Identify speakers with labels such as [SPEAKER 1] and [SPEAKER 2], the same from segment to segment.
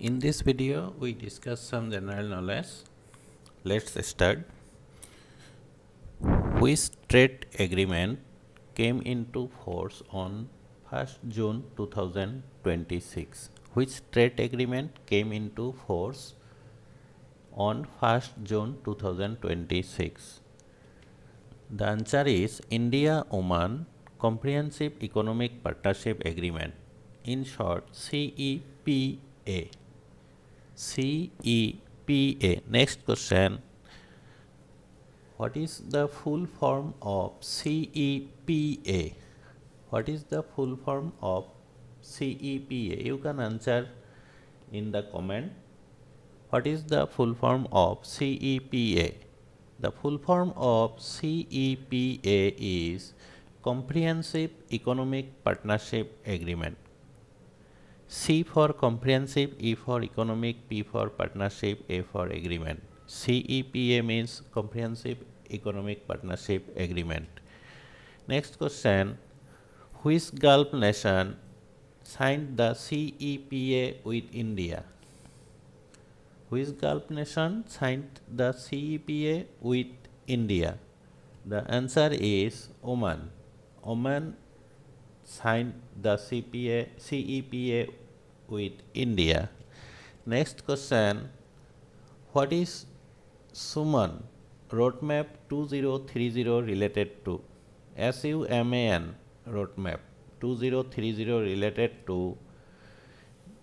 [SPEAKER 1] In this video, we discuss some general knowledge. Let's start. Which trade agreement came into force on 1st June 2026? Which trade agreement came into force on 1st June 2026? The answer is India-Oman Comprehensive Economic Partnership Agreement, in short CEPA. CEPA. Next question. What is the full form of CEPA? What is the full form of CEPA? You can answer in the comment. What is the full form of CEPA? The full form of CEPA is Comprehensive Economic Partnership Agreement. C for comprehensive, E for economic, P for partnership, A for agreement. CEPA means Comprehensive Economic Partnership Agreement. Next question. Which Gulf nation signed the CEPA with India? Which Gulf nation signed the CEPA with India? The answer is Oman. Oman signed the CEPA with India. Next question. What is Suman Roadmap 2030 related to? SUMAN Roadmap 2030 related to?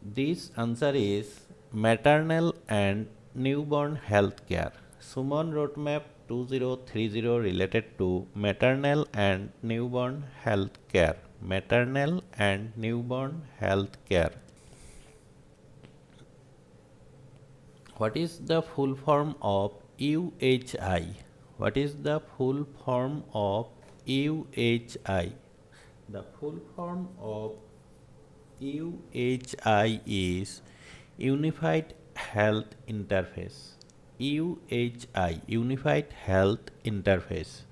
[SPEAKER 1] This answer is maternal and newborn health care. Suman Roadmap 2030 related to maternal and newborn health care. Maternal and newborn health care. What is the full form of UHI? What is the full form of UHI? The full form of UHI is Unified Health Interface. UHI, Unified Health Interface.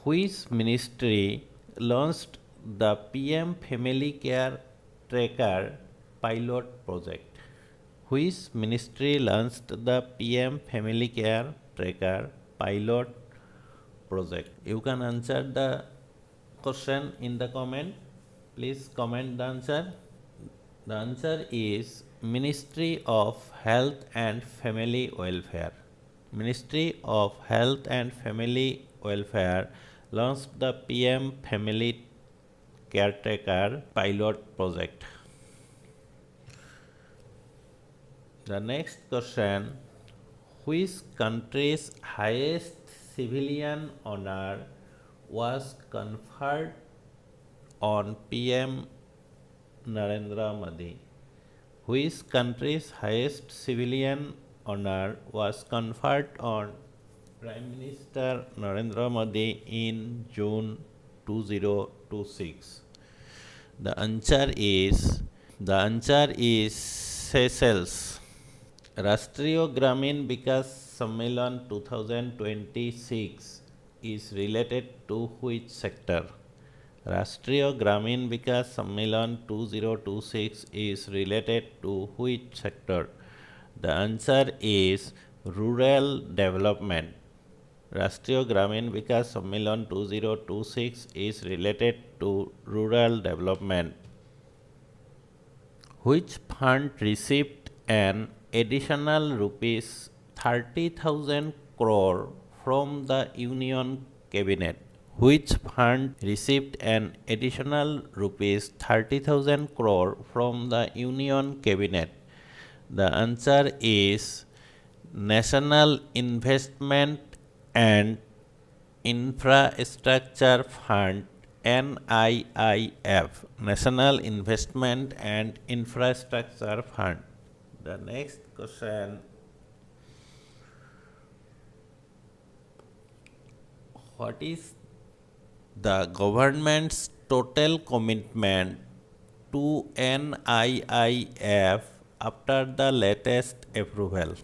[SPEAKER 1] Which ministry launched the PM Family Care Tracker pilot project? Which ministry launched the PM Family Care Tracker pilot project? You can answer the question in the comment. Please comment the answer. The answer is Ministry of Health and Family Welfare. Ministry of Health and Family Welfare launched the PM Family Caretaker pilot project. The next question. Which country's highest civilian honor was conferred on PM Narendra Modi? Which country's highest civilian honor was conferred on Prime Minister Narendra Modi in June 2026? The answer is Seychelles. Rashtriya Gramin Vikas Sammelan 2026 is related to which sector? Rashtriya Gramin Vikas Sammelan 2026 is related to which sector? The answer is rural development. Rashtriya Gramin Vikas Sammelan 2026 is related to rural development. Which fund received an additional rupees 30,000 crore from the Union Cabinet? Which fund received an additional rupees 30,000 crore from the Union Cabinet? The answer is National Investment and Infrastructure Fund, NIIF. National Investment and Infrastructure Fund. The next question. What is the government's total commitment to NIIF after the latest approval?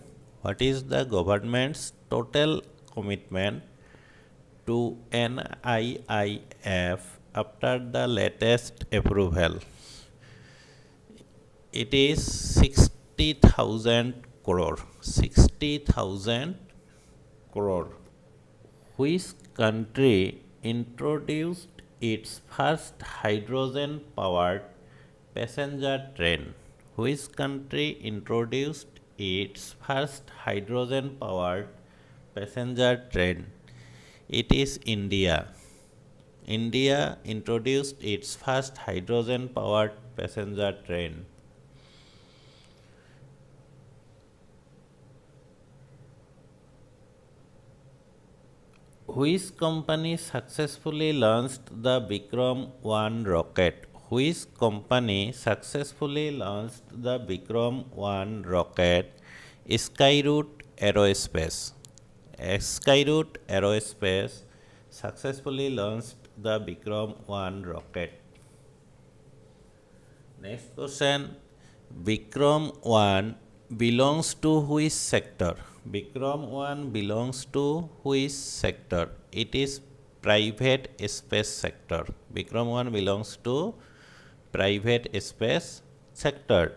[SPEAKER 1] What is the government's total commitment to NIIF after the latest approval? It is 60,000 crore. 60,000 crore. Which country introduced its first hydrogen powered passenger train? Which country introduced its first hydrogen powered passenger train? It is India. India introduced its first hydrogen powered passenger train. Which company successfully launched the Vikram 1 rocket? Which company successfully launched the Vikram 1 rocket? Skyroot Aerospace. Skyroot Aerospace successfully launched the Vikram 1 rocket. Next question. Vikram 1 belongs to which sector? Vikram 1 belongs to which sector? It is private space sector. Vikram 1 belongs to private space sector.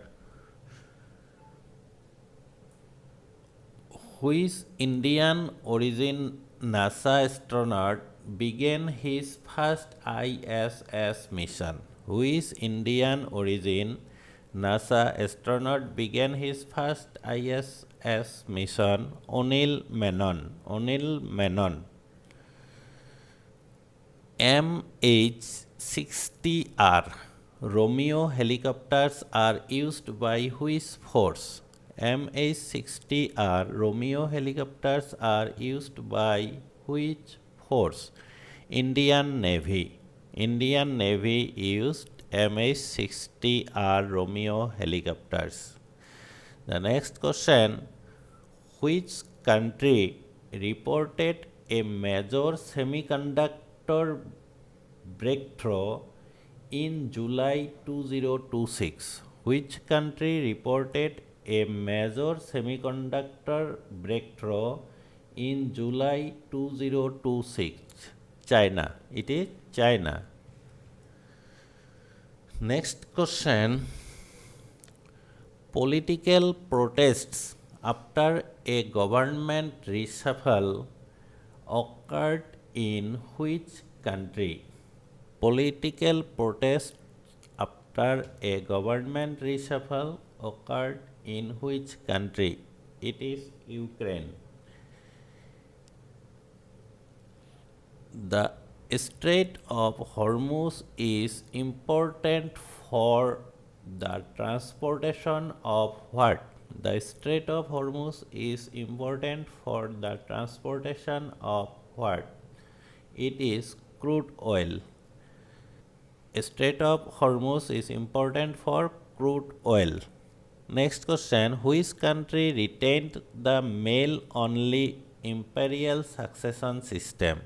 [SPEAKER 1] Which Indian origin NASA astronaut began his first ISS mission? Which Indian origin NASA astronaut began his first ISS mission? Anil Menon. Anil Menon. MH-60R Romeo helicopters are used by which force? MH-60R Romeo helicopters are used by which force? Indian Navy. Indian Navy used MH-60R Romeo helicopters. The next question. Which country reported a major semiconductor breakthrough in July 2026? Which country reported a major semiconductor breakthrough in July 2026? China. It is China. Next question. Political protests after a government reshuffle occurred in which country? Political protests after a government reshuffle occurred in which country? It is Ukraine. The Strait of Hormuz is important for the transportation of what? The Strait of Hormuz is important for the transportation of what? It is crude oil. Strait of Hormuz is important for crude oil. Next question. Which country retained the male-only imperial succession system?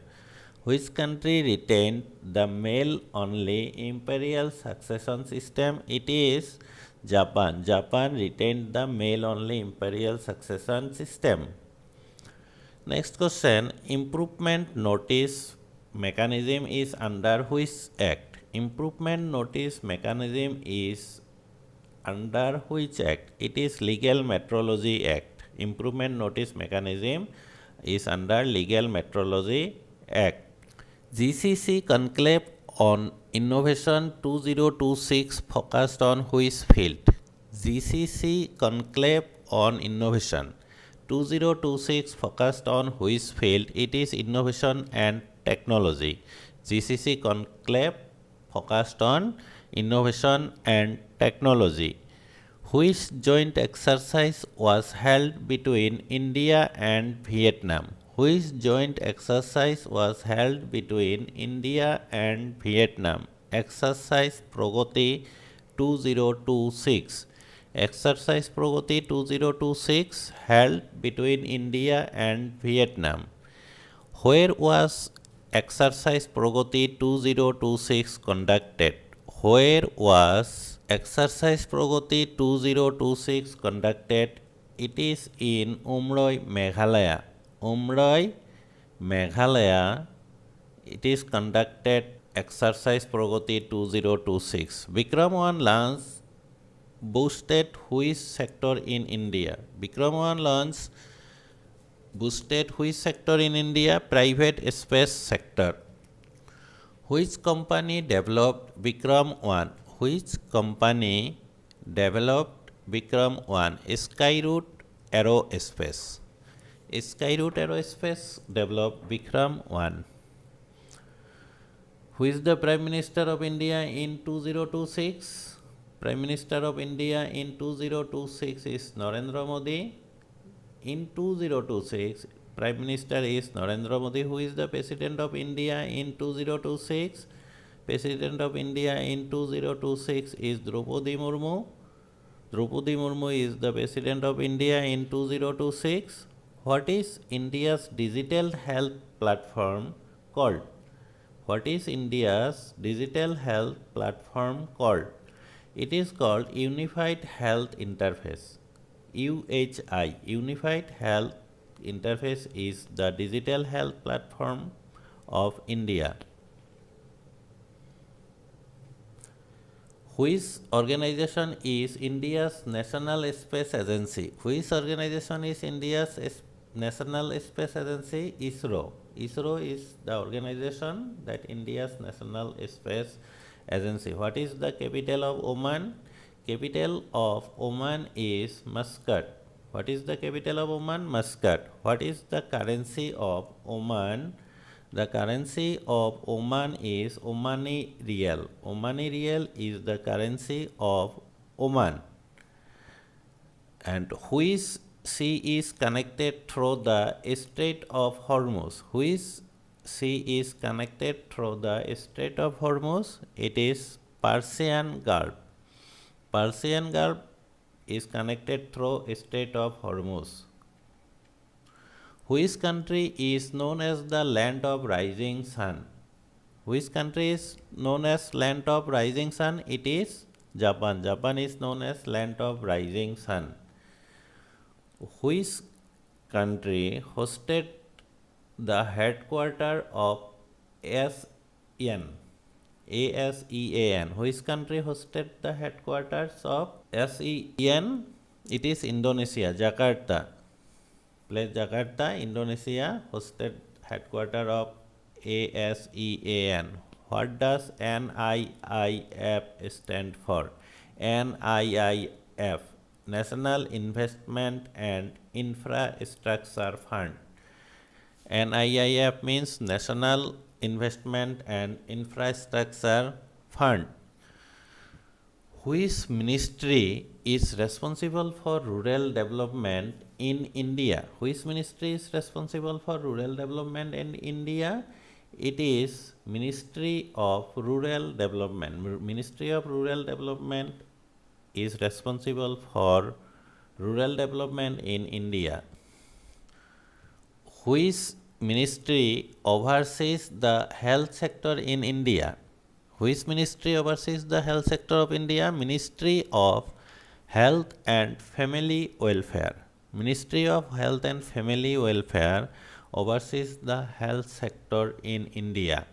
[SPEAKER 1] Which country retained the male-only imperial succession system? It is Japan. Japan retained the male-only imperial succession system. Next question. Improvement notice mechanism is under which act? Improvement notice mechanism is under which act? It is Legal Metrology Act. Improvement notice mechanism is under Legal Metrology Act. GCC Conclave on Innovation 2026 focused on which field? GCC Conclave on Innovation 2026 focused on which field? It is Innovation and Technology. GCC Conclave focused on Innovation and Technology. Which joint exercise was held between India and Vietnam? Which joint exercise was held between India and Vietnam? Exercise Pragati 2026. Exercise Pragati 2026 held between India and Vietnam. Where was Exercise Pragati 2026 conducted? Where was Exercise Pragati 2026 conducted? It is in Umroi, Meghalaya. Umroi, Meghalaya. It is conducted Exercise Pragati 2026. Vikram 1 launched boosted which sector in India? Vikram 1 launch boosted which sector in India? Private space sector. Which company developed Vikram 1? Which company developed Vikram 1? Skyroot Aerospace. Skyroot Aerospace developed Vikram 1. Who is the Prime Minister of India in 2026? Prime Minister of India in 2026 is Narendra Modi. In 2026, Prime Minister is Narendra Modi. Who is the President of India in 2026? President of India in 2026 is Draupadi Murmu. Draupadi Murmu is the President of India in 2026. What is India's digital health platform called? What is India's digital health platform called? It is called Unified Health Interface. UHI, Unified Health Interface, is the digital health platform of India. Which organization is India's National Space Agency? Which organization is India's National Space Agency? ISRO. ISRO is the organization that India's National Space Agency. What is the capital of Oman? Capital of Oman is Muscat. What is the capital of Oman? Muscat. What is the currency of Oman? The currency of Oman is Omani Rial. Omani Rial is the currency of Oman. And which sea is connected through the Strait of Hormuz? Which sea is connected through the Strait of Hormuz? It is Persian Gulf. Persian Gulf is connected through Strait of Hormuz. Which country is known as the land of rising sun? Which country is known as land of rising sun? It is Japan. Japan is known as land of rising sun. Which country hosted the headquarters of ASEAN? ASEAN. Which country hosted the headquarters of ASEAN? It is Indonesia, Jakarta. Place Jakarta, Indonesia hosted headquarters of ASEAN. What does NIIF stand for? NIIF, National Investment and Infrastructure Fund. NIIF means National Investment and Infrastructure Fund. Which ministry is responsible for rural development in India? Which ministry is responsible for rural development in India? It is Ministry of Rural Development. Ministry of Rural Development is responsible for rural development in India. Which ministry oversees the health sector in India? Which ministry oversees the health sector of India? Ministry of Health and Family Welfare. Ministry of Health and Family Welfare oversees the health sector in India.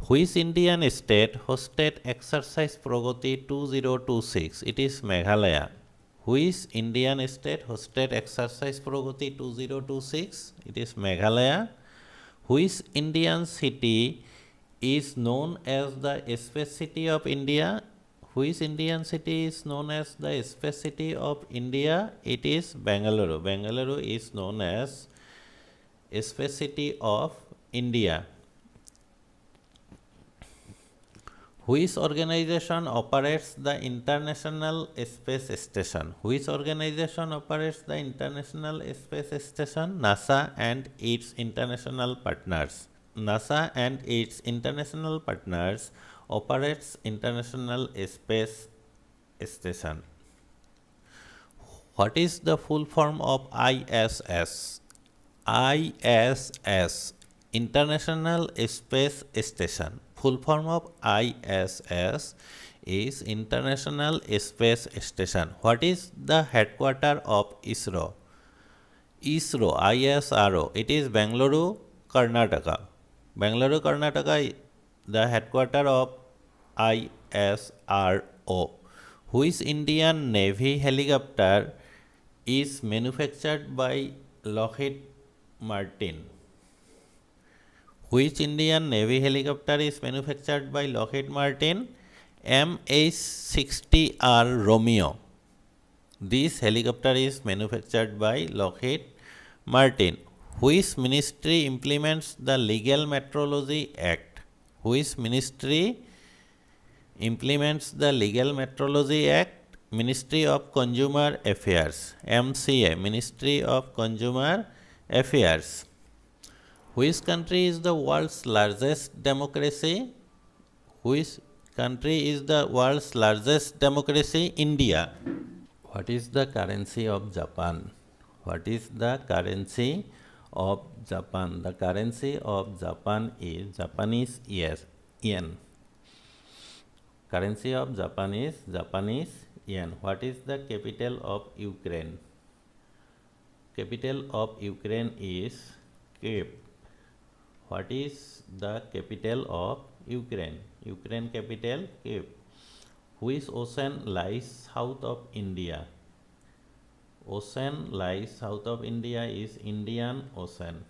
[SPEAKER 1] Which Indian state hosted Exercise Pragati 2026? It is Meghalaya. Which Indian state hosted Exercise Pragati 2026? It is Meghalaya. Which Indian city is known as the Space City of India? Which Indian city is known as the Space City of India? It is Bengaluru. Bengaluru is known as Space City of India. Which organization operates the International Space Station? Which organization operates the International Space Station? NASA and its international partners. NASA and its international partners operates International Space Station. What is the full form of ISS? ISS, International Space Station. Full form of ISS is International Space Station. What is the headquarters of ISRO? ISRO, ISRO. It is Bengaluru, Karnataka. Bengaluru, Karnataka, the headquarters of ISRO. Which Indian Navy helicopter is manufactured by Lockheed Martin? Which Indian Navy helicopter is manufactured by Lockheed Martin? MH-60R Romeo. This helicopter is manufactured by Lockheed Martin. Which ministry implements the Legal Metrology Act? Which ministry implements the Legal Metrology Act? Ministry of Consumer Affairs, MCA, Ministry of Consumer Affairs. Which country is the world's largest democracy? Which country is the world's largest democracy? India. What is the currency of Japan? What is the currency of Japan? The currency of Japan is Japanese yen. Currency of Japan is Japanese yen. What is the capital of Ukraine? Capital of Ukraine is Kiev. What is the capital of Ukraine? Ukraine capital Kiev. Which ocean lies south of India? Ocean lies south of India is Indian Ocean.